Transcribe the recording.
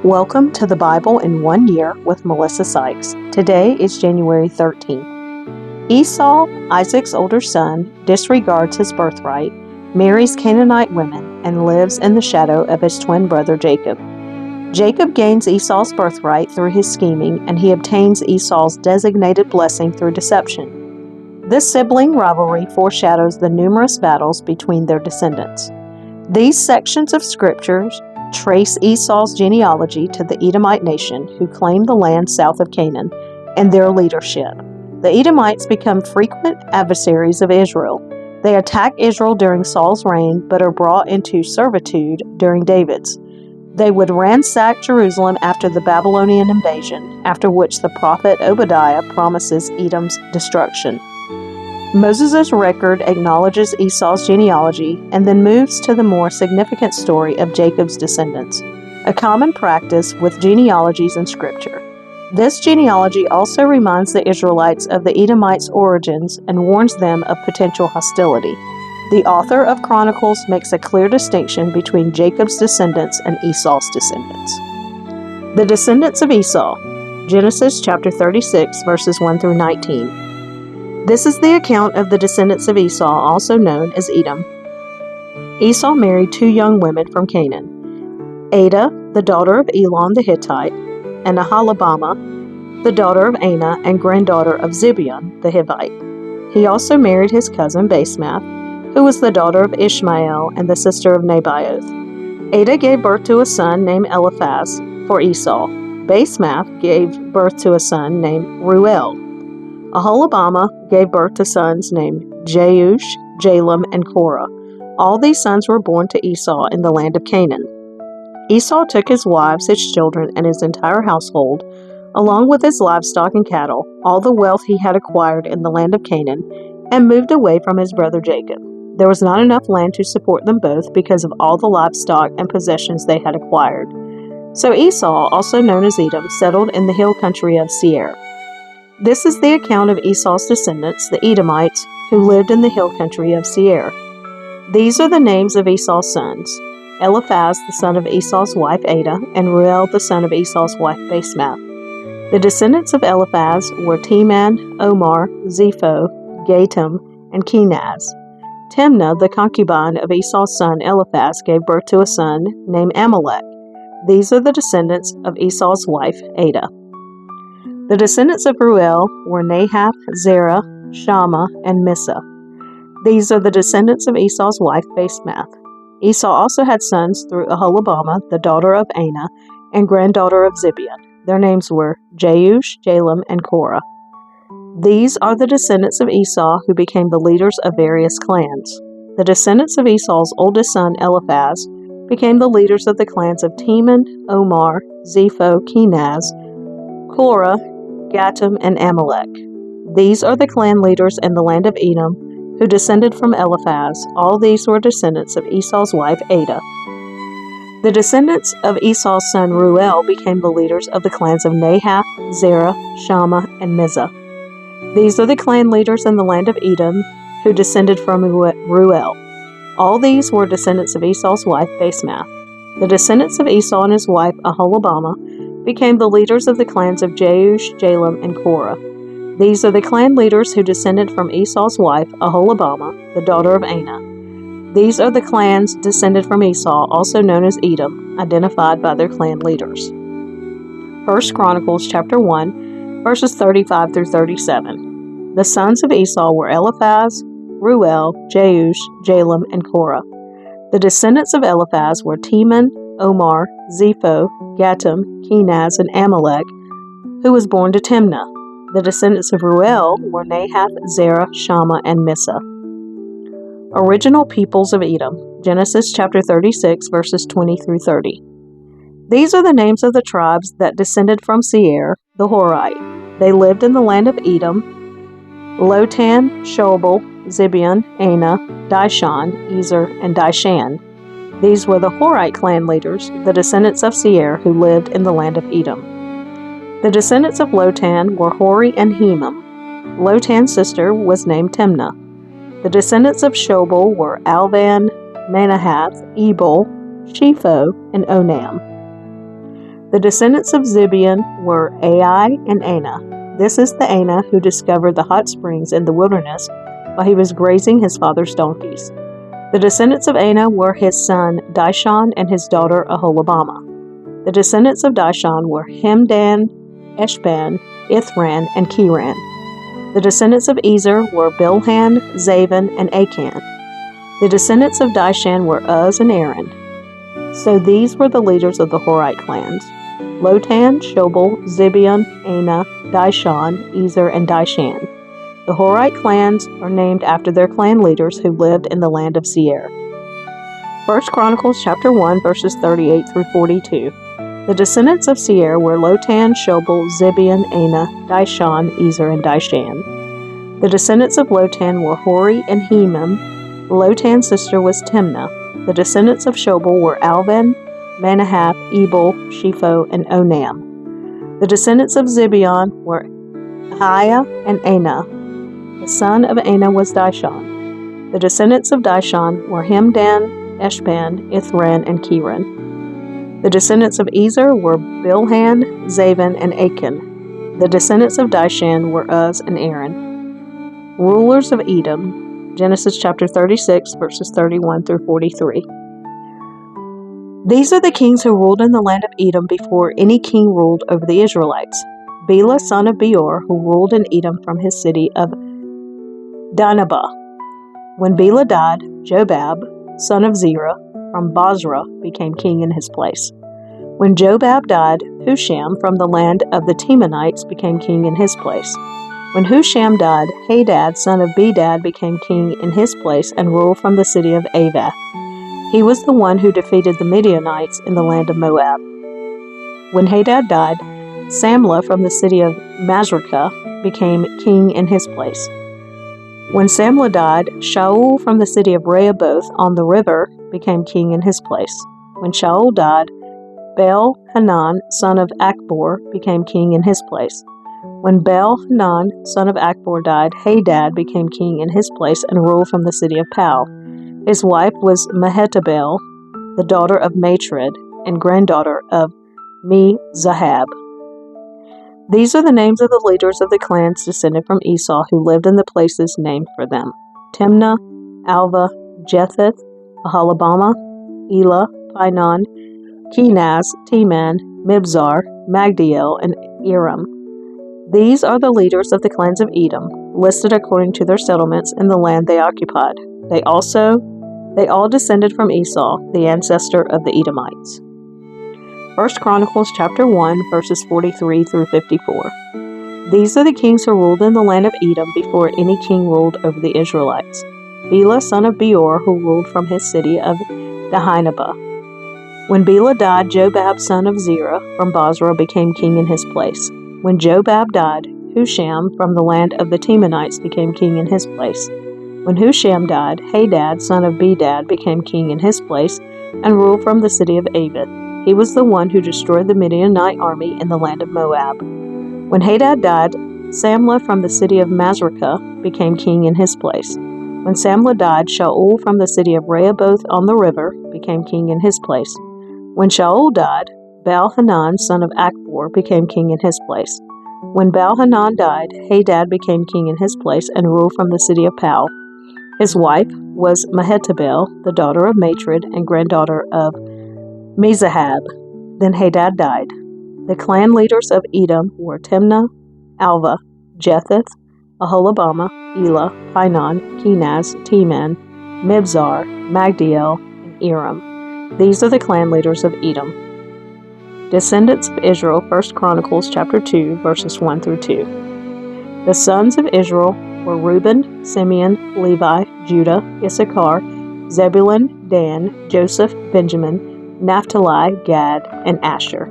Welcome to the Bible in 1 Year with Melissa Sykes. Today is January 13th. Esau, Isaac's older son, disregards his birthright, marries Canaanite women, and lives in the shadow of his twin brother Jacob. Jacob gains Esau's birthright through his scheming, and he obtains Esau's designated blessing through deception. This sibling rivalry foreshadows the numerous battles between their descendants. These sections of scriptures trace Esau's genealogy to the Edomite nation who claimed the land south of Canaan and their leadership. The Edomites become frequent adversaries of Israel. They attack Israel during Saul's reign but are brought into servitude during David's. They would ransack Jerusalem after the Babylonian invasion, after which the prophet Obadiah promises Edom's destruction. Moses' record acknowledges Esau's genealogy and then moves to the more significant story of Jacob's descendants, a common practice with genealogies in Scripture. This genealogy also reminds the Israelites of the Edomites' origins and warns them of potential hostility. The author of Chronicles makes a clear distinction between Jacob's descendants and Esau's descendants. The descendants of Esau, Genesis chapter 36, verses 1 through 19. This is the account of the descendants of Esau, also known as Edom. Esau married two young women from Canaan, Adah, the daughter of Elon the Hittite, and Aholibamah, the daughter of Anah and granddaughter of Zibeon the Hivite. He also married his cousin Basemath, who was the daughter of Ishmael and the sister of Nebaioth. Adah gave birth to a son named Eliphaz for Esau. Basemath gave birth to a son named Reuel. Aholibamah gave birth to sons named Jeush, Jalem, and Korah. All these sons were born to Esau in the land of Canaan. Esau took his wives, his children, and his entire household, along with his livestock and cattle, all the wealth he had acquired in the land of Canaan, and moved away from his brother Jacob. There was not enough land to support them both because of all the livestock and possessions they had acquired. So Esau, also known as Edom, settled in the hill country of Seir. This is the account of Esau's descendants, the Edomites, who lived in the hill country of Seir. These are the names of Esau's sons: Eliphaz, the son of Esau's wife Adah, and Reuel, the son of Esau's wife Basemath. The descendants of Eliphaz were Teman, Omar, Zepho, Gatam, and Kenaz. Timnah, the concubine of Esau's son Eliphaz, gave birth to a son named Amalek. These are the descendants of Esau's wife Adah. The descendants of Reuel were Nahath, Zerah, Shammah, and Missa. These are the descendants of Esau's wife Basemath. Esau also had sons through Aholibamah, the daughter of Anah, and granddaughter of Zibeon. Their names were Jeush, Jalem, and Korah. These are the descendants of Esau who became the leaders of various clans. The descendants of Esau's oldest son Eliphaz became the leaders of the clans of Teman, Omar, Zepho, Kenaz, Korah, Gatam, and Amalek. These are the clan leaders in the land of Edom who descended from Eliphaz. All these were descendants of Esau's wife Adah. The descendants of Esau's son Reuel became the leaders of the clans of Nahath, Zerah, Shammah, and Mizah. These are the clan leaders in the land of Edom who descended from Reuel. All these were descendants of Esau's wife Basemath. The descendants of Esau and his wife Aholibamah became the leaders of the clans of Jeush, Jalem, and Korah. These are the clan leaders who descended from Esau's wife Aholibamah, the daughter of Anah. These are the clans descended from Esau, also known as Edom, identified by their clan leaders. 1 Chronicles chapter 1, verses 35 through 37. The sons of Esau were Eliphaz, Reuel, Jeush, Jalem, and Korah. The descendants of Eliphaz were Teman, Omar, Zepho, Gatam, Kenaz, and Amalek, who was born to Timnah. The descendants of Reuel were Nahath, Zerah, Shammah, and Missa. Original peoples of Edom, Genesis chapter 36, verses 20 through 30. These are the names of the tribes that descended from Seir, the Horite. They lived in the land of Edom: Lotan, Shobal, Zibeon, Anah, Dishon, Ezer, and Dishan. These were the Horite clan leaders, the descendants of Seir, who lived in the land of Edom. The descendants of Lotan were Hori and Hemam. Lotan's sister was named Timnah. The descendants of Shobal were Alvan, Manahath, Ebal, Shepho, and Onam. The descendants of Zibeon were Ai and Anah. This is the Anah who discovered the hot springs in the wilderness while he was grazing his father's donkeys. The descendants of Anah were his son Dishon and his daughter Aholibamah. The descendants of Dishon were Hemdan, Eshban, Ithran, and Kiran. The descendants of Ezer were Bilhan, Zavan, and Achan. The descendants of Dishan were Uz and Aaron. So these were the leaders of the Horite clans: Lotan, Shobal, Zibeon, Anah, Dishon, Ezer, and Dishan. The Horite clans are named after their clan leaders who lived in the land of Seir. 1 Chronicles chapter 1 verses 38 through 42. The descendants of Seir were Lotan, Shobal, Zibeon, Anah, Dishon, Ezer, and Dishan. The descendants of Lotan were Hori and Hemam. Lotan's sister was Timnah. The descendants of Shobal were Alvan, Manahath, Ebal, Shepho, and Onam. The descendants of Zibeon were Ahiah and Anah. The son of Anah was Dishon. The descendants of Dishon were Hemdan, Eshban, Ithran, and Kiran. The descendants of Ezer were Bilhan, Zavan, and Achan. The descendants of Dishan were Uz and Aaron. Rulers of Edom, Genesis chapter 36, verses 31 through 43. These are the kings who ruled in the land of Edom before any king ruled over the Israelites. Bela, son of Beor, who ruled in Edom from his city of Dinhabah. When Bela died, Jobab, son of Zerah, from Bozrah, became king in his place. When Jobab died, Husham from the land of the Temanites became king in his place. When Husham died, Hadad, son of Bedad, became king in his place and ruled from the city of Avath. He was the one who defeated the Midianites in the land of Moab. When Hadad died, Samlah from the city of Masrekah became king in his place. When Samlah died, Shaul from the city of Rehoboth on the river became king in his place. When Shaul died, Baal-Hanan, son of Akbor, became king in his place. When Baal-Hanan, son of Akbor, died, Hadad became king in his place and ruled from the city of Pau. His wife was Mehetabel, the daughter of Matred and granddaughter of Me-Zahab. These are the names of the leaders of the clans descended from Esau who lived in the places named for them: Timnah, Alva, Jetheth, Aholibamah, Elah, Pinon, Kenaz, Teman, Mibzar, Magdiel, and Iram. These are the leaders of the clans of Edom, listed according to their settlements in the land they occupied. They all descended from Esau, the ancestor of the Edomites. 1 Chronicles chapter 1, verses 43 through 54. These are the kings who ruled in the land of Edom before any king ruled over the Israelites: Bela, son of Beor, who ruled from his city of Dinhabah. When Bela died, Jobab, son of Zerah, from Bozrah, became king in his place. When Jobab died, Husham from the land of the Temanites became king in his place. When Husham died, Hadad, son of Bedad, became king in his place and ruled from the city of Avath. He was the one who destroyed the Midianite army in the land of Moab. When Hadad died, Samlah from the city of Masrekah became king in his place. When Samlah died, Shaul from the city of Rehoboth on the river became king in his place. When Shaul died, Baal-Hanan, son of Akbor, became king in his place. When Baal-Hanan died, Hadad became king in his place and ruled from the city of Pau. His wife was Mehetabel, the daughter of Matred and granddaughter of Me-Zahab. Then Hadad died. The clan leaders of Edom were Timnah, Alva, Jetheth, Aholibamah, Elah, Pinon, Kenaz, Teman, Mibzar, Magdiel, and Iram. These are the clan leaders of Edom. Descendants of Israel, 1 Chronicles chapter 2, verses 1 through 2. The sons of Israel were Reuben, Simeon, Levi, Judah, Issachar, Zebulun, Dan, Joseph, Benjamin, Naphtali, Gad, and Asher.